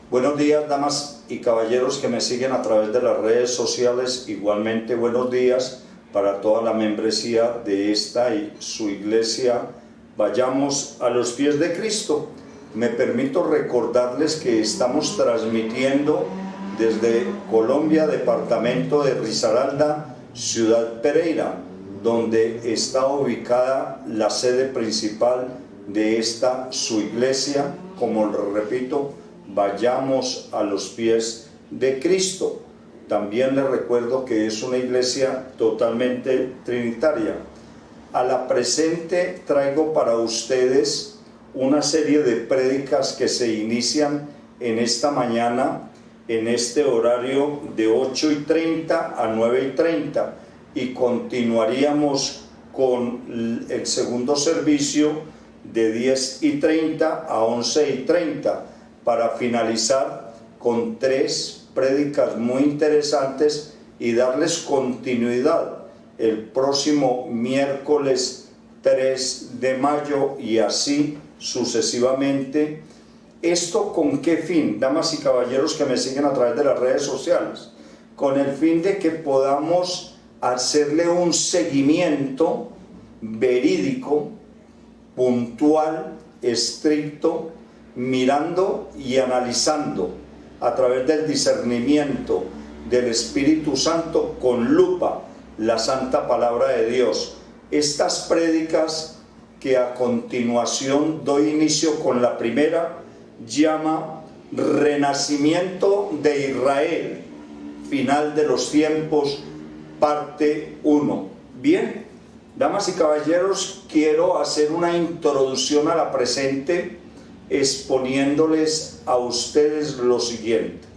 Buenos días, damas y caballeros que me siguen a través de las redes sociales. Igualmente, buenos días para toda la membresía de esta y su iglesia. Vayamos a los pies de Cristo. Me permito recordarles que estamos transmitiendo desde Colombia, departamento de Risaralda, ciudad Pereira, donde está ubicada la sede principal de esta su iglesia. Como lo repito, vayamos a los pies de Cristo. También les recuerdo que es una iglesia totalmente trinitaria. A la presente traigo para ustedes una serie de prédicas que se inician en esta mañana, en este horario de 8:30 a 9:30, y continuaríamos con el segundo servicio de 10:30 a 11:30, para finalizar con 3 prédicas muy interesantes y darles continuidad el próximo miércoles 3 de mayo y así sucesivamente. ¿Esto con qué fin, damas y caballeros que me siguen a través de las redes sociales? Con el fin de que podamos hacerle un seguimiento verídico, puntual, estricto, mirando y analizando a través del discernimiento del Espíritu Santo con lupa la santa palabra de Dios. Estas prédicas que a continuación doy inicio con la primera, llama Renacimiento de Israel, final de los tiempos, parte 1. Bien, damas y caballeros, quiero hacer una introducción a la presente exponiéndoles a ustedes lo siguiente.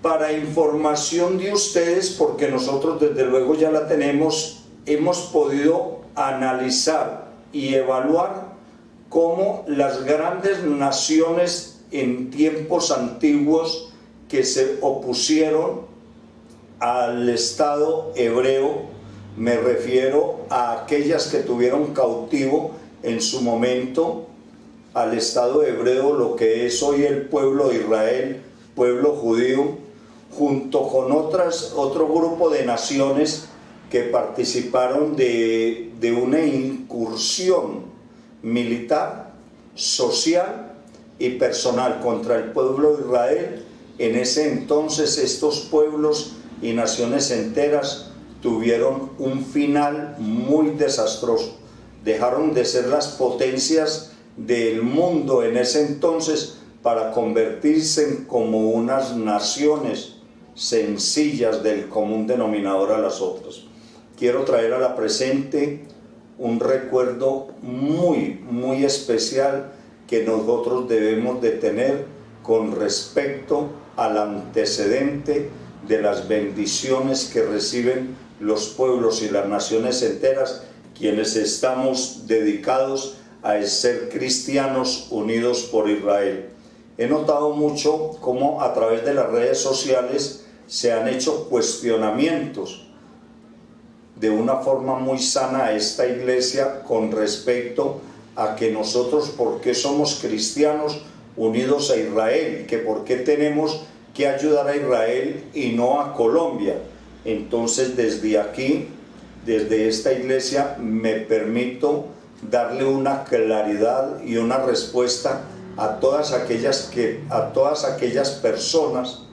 Para información de ustedes, porque nosotros desde luego ya la tenemos, hemos podido analizar y evaluar cómo las grandes naciones en tiempos antiguos que se opusieron al Estado hebreo, me refiero a aquellas que tuvieron cautivo en su momento al Estado hebreo, lo que es hoy el pueblo de Israel, pueblo judío, junto con otro grupo de naciones que participaron de una incursión militar, social y personal contra el pueblo de Israel. En ese entonces estos pueblos y naciones enteras tuvieron un final muy desastroso. Dejaron de ser las potencias del mundo en ese entonces para convertirse en como unas naciones sencillas del común denominador a las otras. Quiero traer a la presente un recuerdo muy especial que nosotros debemos de tener con respecto al antecedente de las bendiciones que reciben los pueblos y las naciones enteras, quienes estamos dedicados a ser cristianos unidos por Israel. He notado mucho cómo a través de las redes sociales se han hecho cuestionamientos de una forma muy sana a esta iglesia con respecto a que nosotros, ¿por qué somos cristianos unidos a Israel? Que ¿por qué tenemos que ayudar a Israel y no a Colombia? Entonces, desde aquí, desde esta iglesia, me permito darle una claridad y una respuesta a todas aquellas personas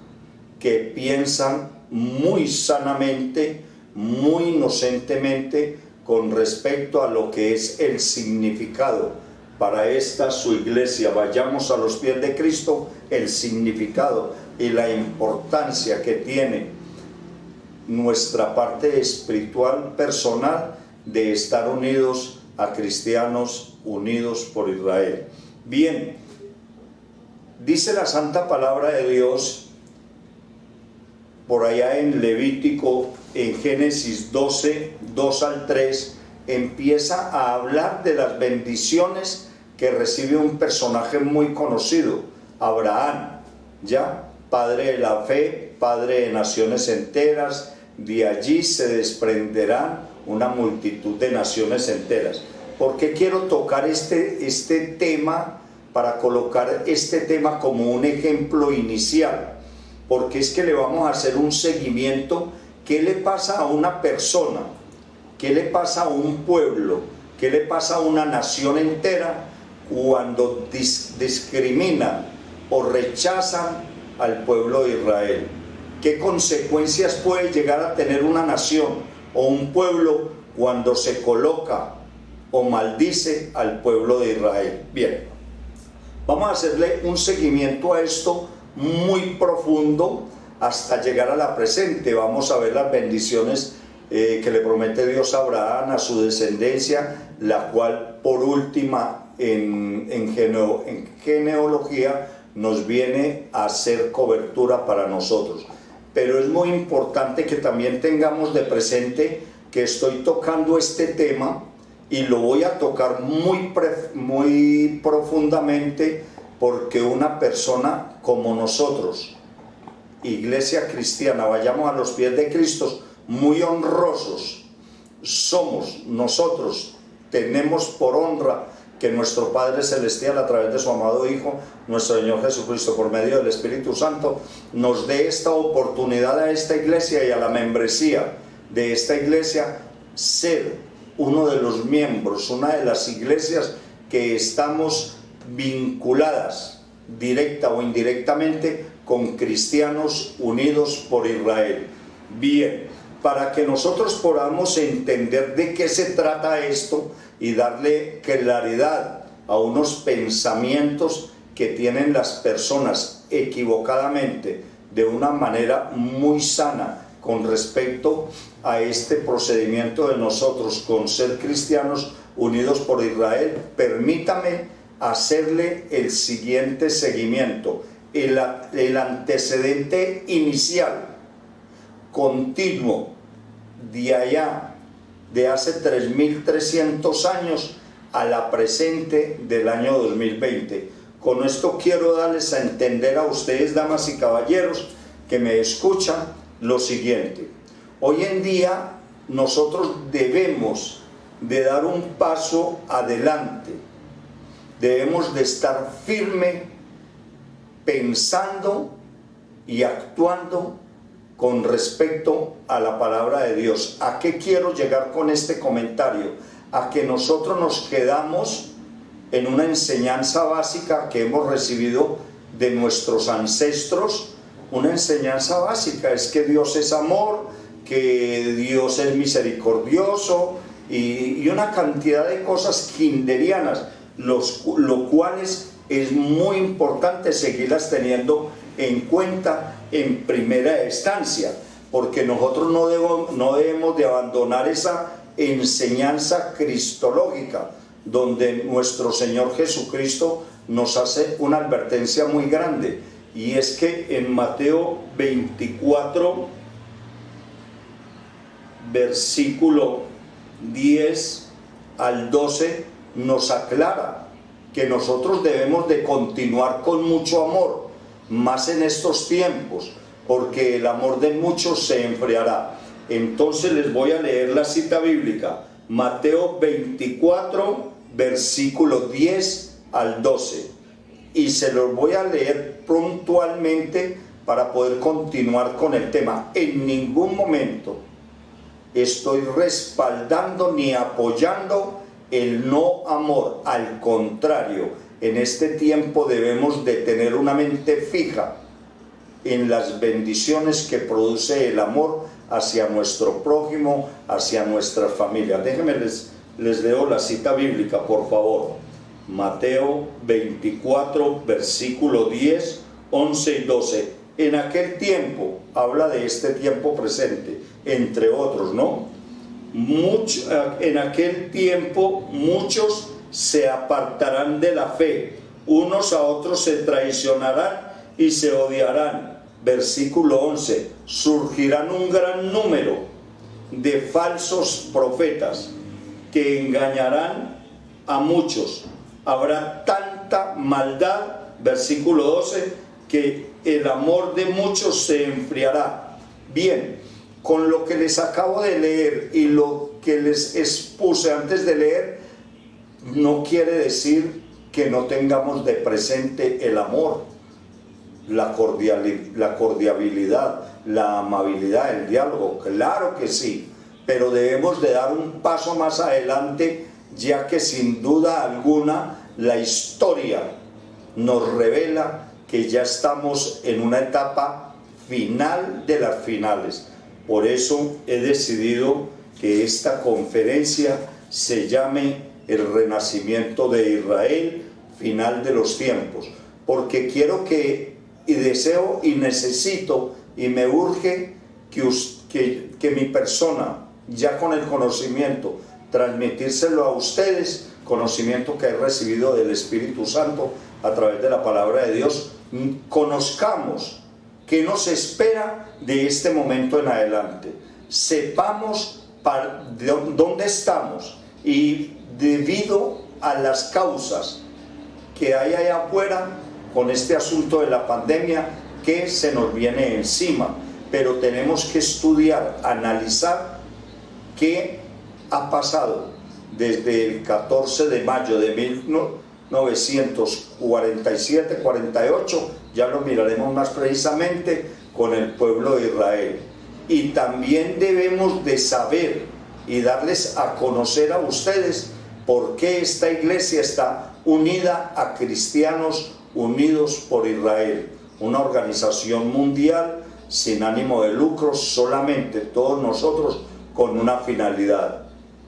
que piensan muy sanamente, muy inocentemente con respecto a lo que es el significado para esta su iglesia. Vayamos a los pies de Cristo, el significado y la importancia que tiene nuestra parte espiritual personal de estar unidos a cristianos unidos por Israel. Bien, dice la santa palabra de Dios por allá en Levítico, en Génesis 12, 2 al 3, empieza a hablar de las bendiciones que recibe un personaje muy conocido, Abraham, ya padre de la fe, padre de naciones enteras. De allí se desprenderán una multitud de naciones enteras. ¿Por qué quiero tocar este tema para colocar este tema como un ejemplo inicial, porque es que le vamos a hacer un seguimiento. ¿Qué le pasa a una persona? ¿Qué le pasa a un pueblo? ¿Qué le pasa a una nación entera cuando discriminan o rechazan al pueblo de Israel? ¿Qué consecuencias puede llegar a tener una nación o un pueblo cuando se coloca o maldice al pueblo de Israel? Bien, vamos a hacerle un seguimiento a esto muy profundo hasta llegar a la presente. Vamos a ver las bendiciones que le promete Dios a Abraham, a su descendencia, la cual por última en genealogía nos viene a hacer cobertura para nosotros. Pero es muy importante que también tengamos de presente que estoy tocando este tema y lo voy a tocar muy profundamente, porque una persona como nosotros, iglesia cristiana, vayamos a los pies de Cristo, muy honrosos somos nosotros, tenemos por honra que nuestro Padre Celestial, a través de su amado Hijo, nuestro Señor Jesucristo, por medio del Espíritu Santo, nos dé esta oportunidad a esta iglesia y a la membresía de esta iglesia, ser uno de los miembros, una de las iglesias que estamos vinculadas, directa o indirectamente, con cristianos unidos por Israel. Bien, para que nosotros podamos entender de qué se trata esto y darle claridad a unos pensamientos que tienen las personas equivocadamente, de una manera muy sana, con respecto a este procedimiento de nosotros con ser cristianos unidos por Israel, permítame hacerle el siguiente seguimiento, el antecedente inicial, continuo, de allá, de hace 3300 años a la presente del año 2020. Con esto quiero darles a entender a ustedes, damas y caballeros, que me escuchan, lo siguiente. Hoy en día nosotros debemos de dar un paso adelante, debemos de estar firme, pensando y actuando con respecto a la palabra de Dios. ¿A qué quiero llegar con este comentario? A que nosotros nos quedamos en una enseñanza básica que hemos recibido de nuestros ancestros. Una enseñanza básica es que Dios es amor, que Dios es misericordioso y una cantidad de cosas kinderianas, lo cuales es muy importante seguirlas teniendo en cuenta en primera instancia, porque nosotros no debemos de abandonar esa enseñanza cristológica, donde nuestro Señor Jesucristo nos hace una advertencia muy grande, y es que en Mateo 24, versículo 10 al 12, nos aclara que nosotros debemos de continuar con mucho amor, más en estos tiempos, porque el amor de muchos se enfriará. Entonces les voy a leer la cita bíblica, Mateo 24, versículo 10 al 12, y se los voy a leer puntualmente para poder continuar con el tema. En ningún momento estoy respaldando ni apoyando el no amor, al contrario, en este tiempo debemos de tener una mente fija en las bendiciones que produce el amor hacia nuestro prójimo, hacia nuestras familias. Déjenme les leo la cita bíblica, por favor. Mateo 24, versículo 10, 11 y 12. En aquel tiempo, habla de este tiempo presente, entre otros, ¿no? En aquel tiempo muchos se apartarán de la fe, unos a otros se traicionarán y se odiarán. Versículo 11, surgirán un gran número de falsos profetas que engañarán a muchos. Habrá tanta maldad, versículo 12, que el amor de muchos se enfriará. Bien, con lo que les acabo de leer y lo que les expuse antes de leer, no quiere decir que no tengamos de presente el amor, la cordialidad, la amabilidad, el diálogo? Claro que sí, pero debemos de dar un paso más adelante, ya que sin duda alguna la historia nos revela que ya estamos en una etapa final de las finales. Por eso he decidido que esta conferencia se llame El Renacimiento de Israel, final de los tiempos, porque quiero que, y deseo y necesito y me urge que mi persona, ya con el conocimiento, transmitírselo a ustedes, conocimiento que he recibido del Espíritu Santo a través de la palabra de Dios, conozcamos qué nos espera de este momento en adelante, sepamos dónde estamos, y debido a las causas que hay allá afuera con este asunto de la pandemia que se nos viene encima, pero tenemos que estudiar, analizar qué ha pasado desde el 14 de mayo de 1947-48, ya lo miraremos más precisamente, con el pueblo de Israel. Y también debemos de saber y darles a conocer a ustedes por qué esta iglesia está unida a Cristianos Unidos por Israel, una organización mundial sin ánimo de lucro, solamente todos nosotros con una finalidad,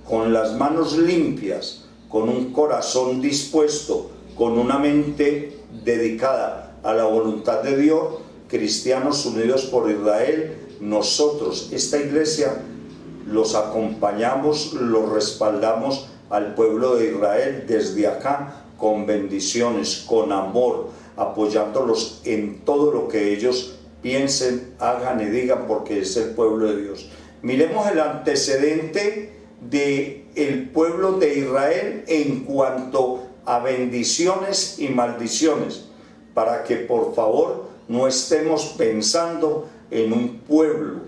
con las manos limpias, con un corazón dispuesto, con una mente dedicada a la voluntad de Dios. Cristianos Unidos por Israel, nosotros, esta iglesia, los acompañamos, los respaldamos al pueblo de Israel desde acá, con bendiciones, con amor, apoyándolos en todo lo que ellos piensen, hagan y digan, porque es el pueblo de Dios. Miremos el antecedente del pueblo de Israel en cuanto a bendiciones y maldiciones, para que por favor no estemos pensando en un pueblo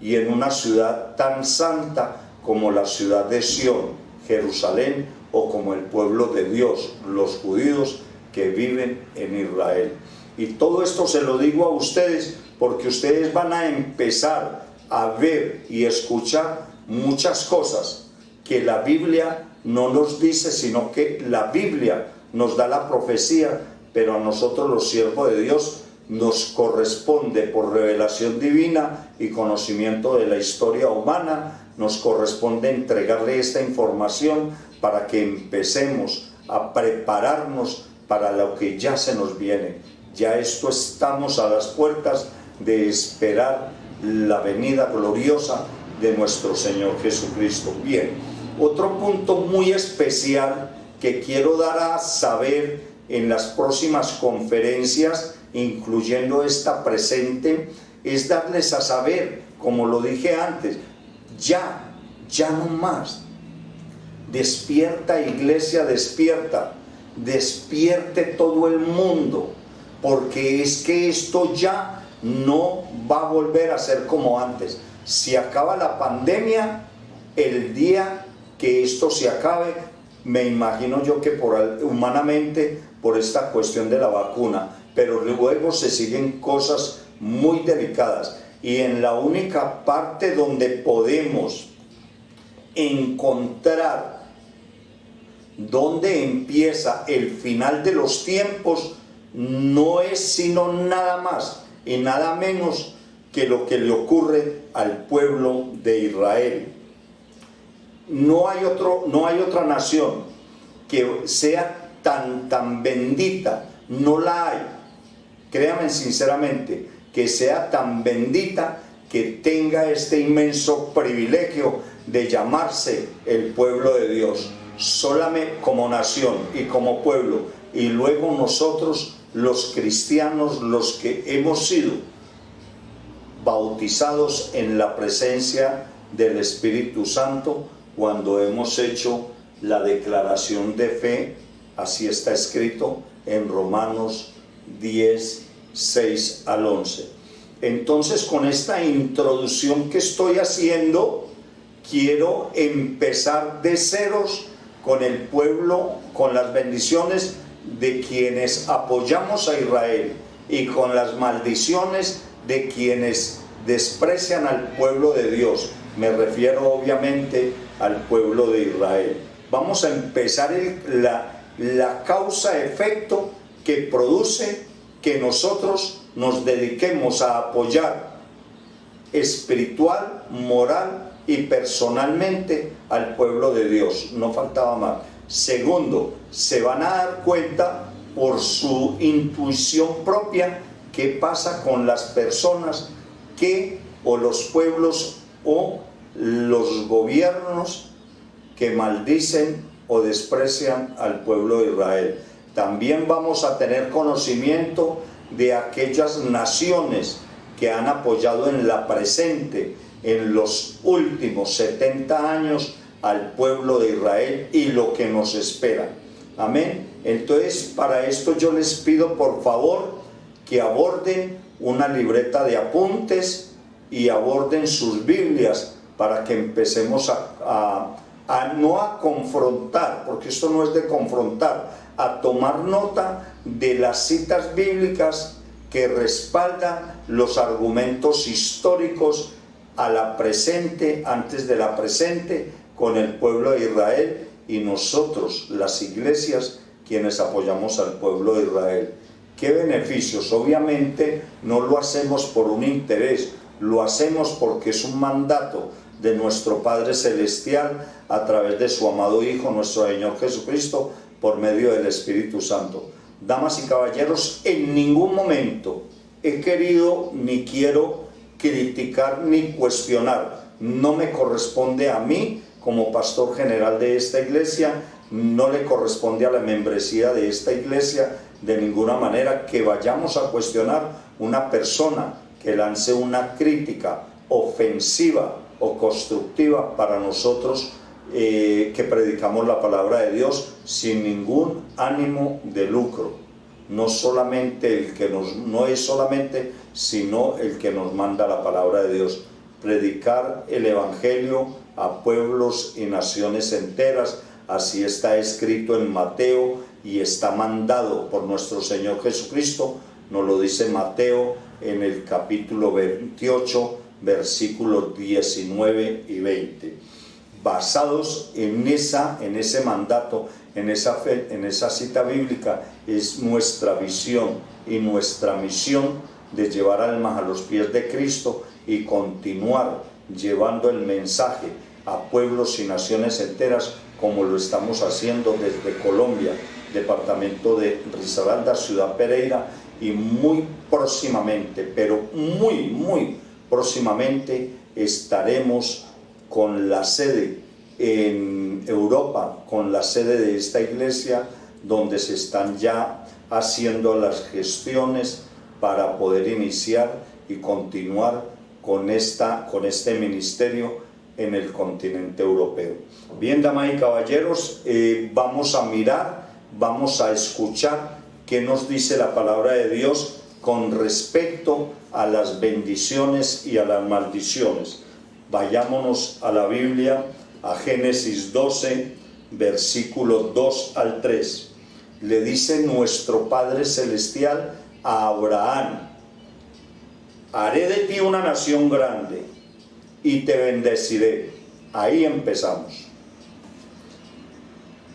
y en una ciudad tan santa como la ciudad de Sión, Jerusalén, o como el pueblo de Dios, los judíos que viven en Israel. Y todo esto se lo digo a ustedes porque ustedes van a empezar a ver y escuchar muchas cosas que la Biblia no nos dice, sino que la Biblia nos da la profecía, pero a nosotros los siervos de Dios nos corresponde, por revelación divina y conocimiento de la historia humana, nos corresponde entregarle esta información para que empecemos a prepararnos para lo que ya se nos viene. Ya estamos a las puertas de esperar la venida gloriosa de nuestro Señor Jesucristo. Bien, otro punto muy especial que quiero dar a saber en las próximas conferencias, incluyendo esta presente, es darles a saber, como lo dije antes, ya no más. Despierta, iglesia, despierta, despierte todo el mundo, porque es que esto ya no va a volver a ser como antes. Si acaba la pandemia, el día que esto se acabe, me imagino yo que humanamente por esta cuestión de la vacuna, pero luego se siguen cosas muy delicadas, y en la única parte donde podemos encontrar donde empieza el final de los tiempos, no es sino nada más y nada menos que lo que le ocurre al pueblo de Israel. No hay otra nación que sea tan bendita, no la hay. Créanme sinceramente, que sea tan bendita, que tenga este inmenso privilegio de llamarse el pueblo de Dios, solamente como nación y como pueblo, y luego nosotros los cristianos, los que hemos sido bautizados en la presencia del Espíritu Santo, cuando hemos hecho la declaración de fe. Así está escrito en Romanos 10, 6 al 11. Entonces, con esta introducción que estoy haciendo, quiero empezar de ceros con el pueblo, con las bendiciones de quienes apoyamos a Israel y con las maldiciones de quienes desprecian al pueblo de Dios. Me refiero obviamente al pueblo de Israel. Vamos a empezar la causa-efecto que produce que nosotros nos dediquemos a apoyar espiritual, moral y personalmente al pueblo de Dios. No faltaba más. Segundo, se van a dar cuenta por su intuición propia qué pasa con las personas que, o los pueblos o los gobiernos que maldicen o desprecian al pueblo de Israel. También vamos a tener conocimiento de aquellas naciones que han apoyado en la presente, en los últimos 70 años, al pueblo de Israel y lo que nos espera. Amén. Entonces, para esto yo les pido por favor que aborden una libreta de apuntes y aborden sus Biblias para que empecemos no a confrontar, porque esto no es de confrontar, a tomar nota de las citas bíblicas que respaldan los argumentos históricos a la presente, antes de la presente, con el pueblo de Israel y nosotros, las iglesias, quienes apoyamos al pueblo de Israel. ¿Qué beneficios? Obviamente no lo hacemos por un interés, lo hacemos porque es un mandato de nuestro Padre Celestial a través de su amado Hijo, nuestro Señor Jesucristo, por medio del Espíritu Santo. Damas y caballeros, en ningún momento he querido ni quiero criticar ni cuestionar. No me corresponde a mí como pastor general de esta iglesia, no le corresponde a la membresía de esta iglesia de ninguna manera que vayamos a cuestionar una persona que lance una crítica ofensiva o constructiva para nosotros que predicamos la palabra de Dios sin ningún ánimo de lucro. No es solamente sino el que nos manda la palabra de Dios. Predicar el evangelio a pueblos y naciones enteras, así está escrito en Mateo y está mandado por nuestro Señor Jesucristo. Nos lo dice Mateo en el capítulo 28, versículos 19 y 20. Basados en ese mandato, en esa fe, en esa cita bíblica, es nuestra visión y nuestra misión de llevar almas a los pies de Cristo y continuar llevando el mensaje a pueblos y naciones enteras, como lo estamos haciendo desde Colombia, departamento de Risaralda, ciudad Pereira, y muy próximamente, pero muy próximamente estaremos con la sede en Europa, con la sede de esta iglesia, donde se están ya haciendo las gestiones para poder iniciar y continuar con este ministerio en el continente europeo. Bien, damas y caballeros, vamos a mirar, vamos a escuchar qué nos dice la palabra de Dios con respecto a las bendiciones y a las maldiciones. Vayámonos a la Biblia, a Génesis 12, versículos 2 al 3. Le dice nuestro Padre Celestial a Abraham: haré de ti una nación grande y te bendeciré. Ahí empezamos.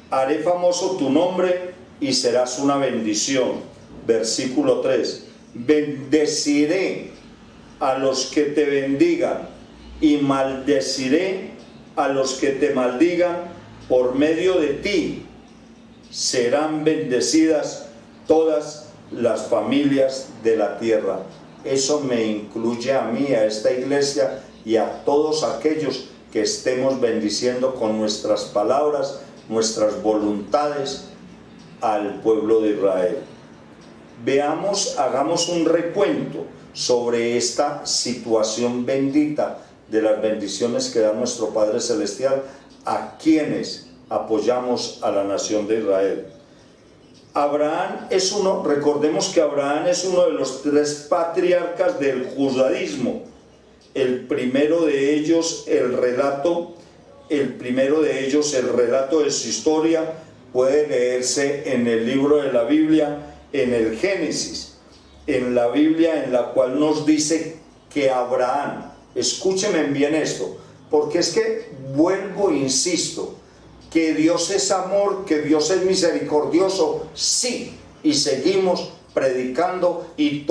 Haré famoso tu nombre y serás una bendición. Versículo 3. Bendeciré a los que te bendigan y maldeciré a los que te maldigan. Por medio de ti serán bendecidas todas las familias de la tierra. Eso me incluye a mí, a esta iglesia y a todos aquellos que estemos bendiciendo con nuestras palabras, nuestras voluntades al pueblo de Israel. Veamos, hagamos un recuento sobre esta situación bendita de las bendiciones que da nuestro Padre Celestial a quienes apoyamos a la nación de Israel. Abraham es recordemos que Abraham es uno de los 3 patriarcas del judaísmo. El primero de ellos, el relato de su historia, puede leerse en el libro de la Biblia, en el Génesis, en la Biblia, en la cual nos dice que Abraham, escúchenme bien esto, porque es que vuelvo e insisto, que Dios es amor, que Dios es misericordioso, sí, y seguimos predicando y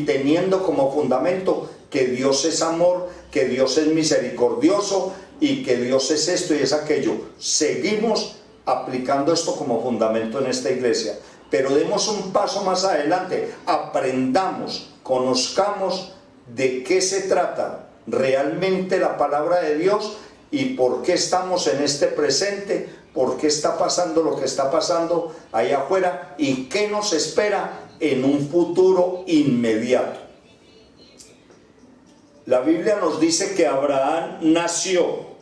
teniendo como fundamento que Dios es amor, que Dios es misericordioso y que Dios es esto y es aquello. Seguimos aplicando esto como fundamento en esta iglesia, pero demos un paso más adelante, aprendamos, conozcamos de qué se trata realmente la palabra de Dios y por qué estamos en este presente, por qué está pasando lo que está pasando allá afuera y qué nos espera en un futuro inmediato. La Biblia nos dice que Abraham nació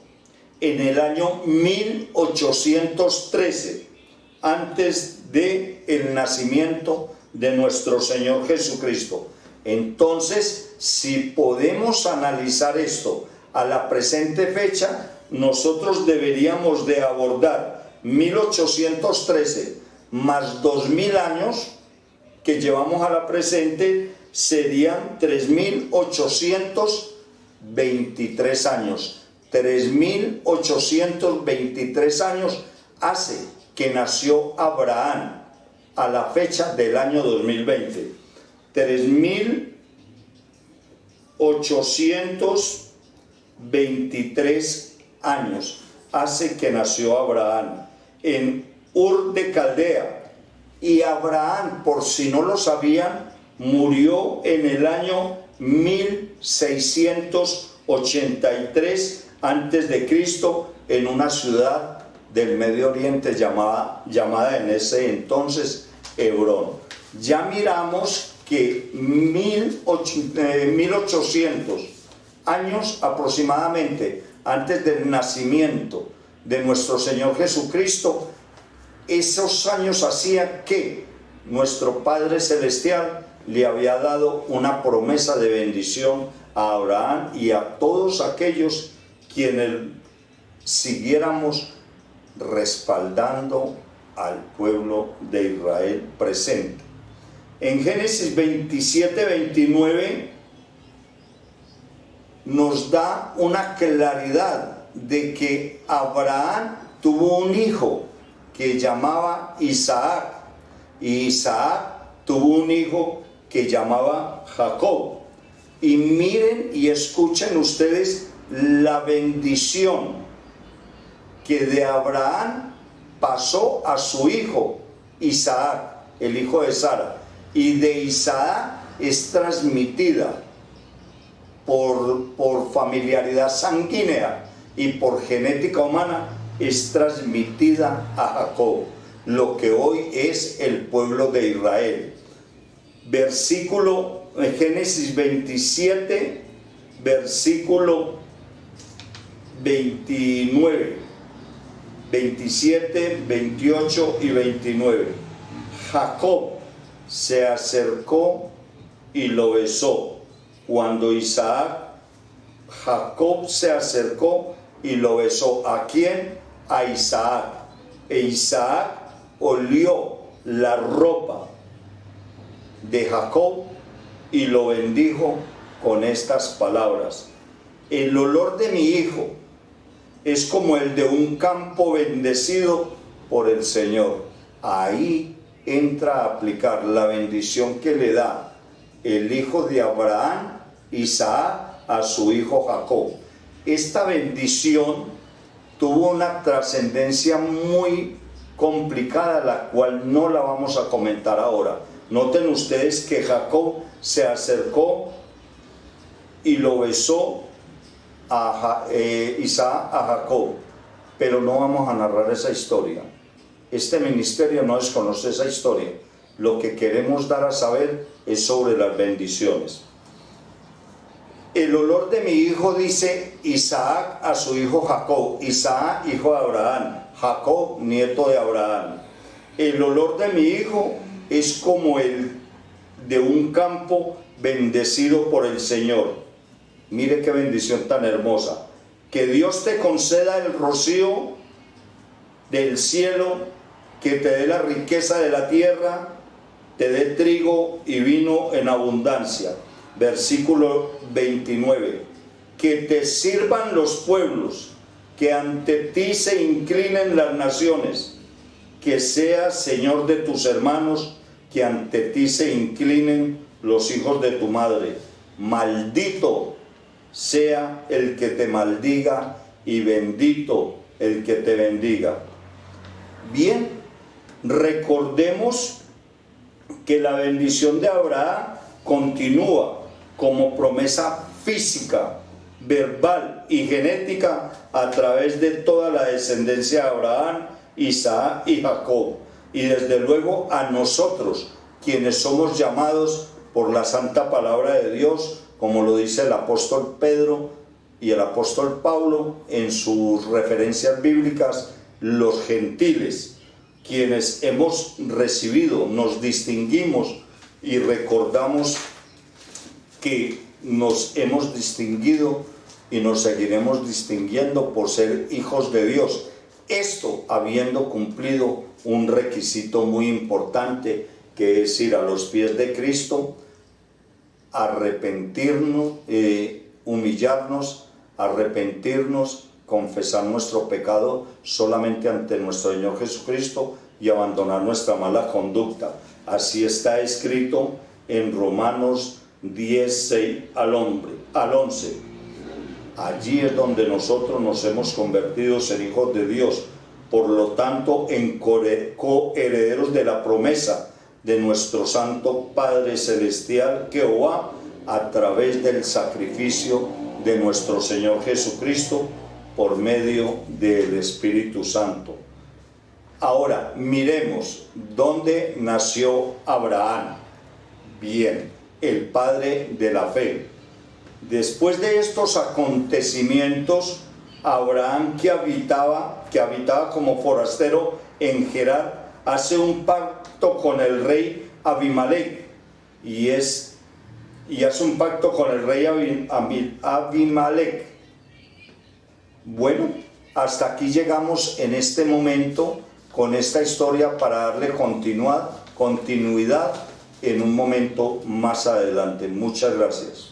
en el año 1813, antes del nacimiento de nuestro Señor Jesucristo. Entonces, si podemos analizar esto a la presente fecha, nosotros deberíamos de abordar 1813 más 2000 años que llevamos a la presente, serían 3823 años. 3823 años hace que nació Abraham a la fecha del año 2020. 3823 años hace que nació Abraham en Ur de Caldea. Y Abraham, por si no lo sabían, murió en el año 1683 antes de Cristo en una ciudad del Medio Oriente llamada en ese entonces Hebrón. Ya miramos que 1800 años aproximadamente antes del nacimiento de nuestro Señor Jesucristo, esos años hacían que nuestro Padre Celestial le había dado una promesa de bendición a Abraham y a todos aquellos quienes siguiéramos respaldando al pueblo de Israel presente. En Génesis 27-29 nos da una claridad de que Abraham tuvo un hijo que llamaba Isaac, y Isaac tuvo un hijo que llamaba Jacob. Y miren y escuchen ustedes la bendición que de Abraham pasó a su hijo Isaac, el hijo de Sara, y de Isaac es transmitida por familiaridad sanguínea y por genética humana, es transmitida a Jacob, lo que hoy es el pueblo de Israel. Versículo Génesis 27, versículo 29, 27, 28 y 29. Jacob se acercó y lo besó. Cuando Jacob se acercó y lo besó. ¿A quién? A Isaac. E Isaac olió la ropa de Jacob y lo bendijo con estas palabras: el olor de mi hijo es como el de un campo bendecido por el Señor. Ahí entra a aplicar la bendición que le da el hijo de Abraham, Isaac, a su hijo Jacob. Esta bendición tuvo una trascendencia muy complicada, la cual no la vamos a comentar ahora. Noten ustedes que Jacob se acercó y lo besó a Isaac a Jacob, pero no vamos a narrar esa historia. Este ministerio no desconoce esa historia. Lo que queremos dar a saber es sobre las bendiciones. El olor de mi hijo, dice Isaac a su hijo Jacob. Isaac, hijo de Abraham. Jacob, nieto de Abraham. El olor de mi hijo es como el de un campo bendecido por el Señor. Mire qué bendición tan hermosa. Que Dios te conceda el rocío del cielo que te dé la riqueza de la tierra, te dé trigo y vino en abundancia. Versículo 29. Que te sirvan los pueblos, que ante ti se inclinen las naciones, que seas Señor de tus hermanos, que ante ti se inclinen los hijos de tu madre. Maldito sea el que te maldiga y bendito el que te bendiga. Bien, recordemos que la bendición de Abraham continúa como promesa física, verbal y genética a través de toda la descendencia de Abraham, Isaac y Jacob, y desde luego a nosotros, quienes somos llamados por la santa palabra de Dios, como lo dice el apóstol Pedro y el apóstol Pablo en sus referencias bíblicas, los gentiles, quienes hemos recibido, nos distinguimos y recordamos que nos hemos distinguido y nos seguiremos distinguiendo por ser hijos de Dios. Esto habiendo cumplido un requisito muy importante, que es ir a los pies de Cristo, arrepentirnos, humillarnos, arrepentirnos, confesar nuestro pecado solamente ante nuestro Señor Jesucristo y abandonar nuestra mala conducta. Así está escrito en Romanos 10, 6 al 11. Allí es donde nosotros nos hemos convertido en hijos de Dios, por lo tanto en coherederos de la promesa de nuestro Santo Padre Celestial, Jehová, a través del sacrificio de nuestro Señor Jesucristo por medio del Espíritu Santo. Ahora miremos dónde nació Abraham. Bien, el padre de la fe. Después de estos acontecimientos, Abraham, que habitaba como forastero en Gerar, hace un pacto con el rey Abimelech y hace un pacto con el rey Abimelech. Bueno, hasta aquí llegamos en este momento con esta historia para darle continuidad en un momento más adelante. Muchas gracias.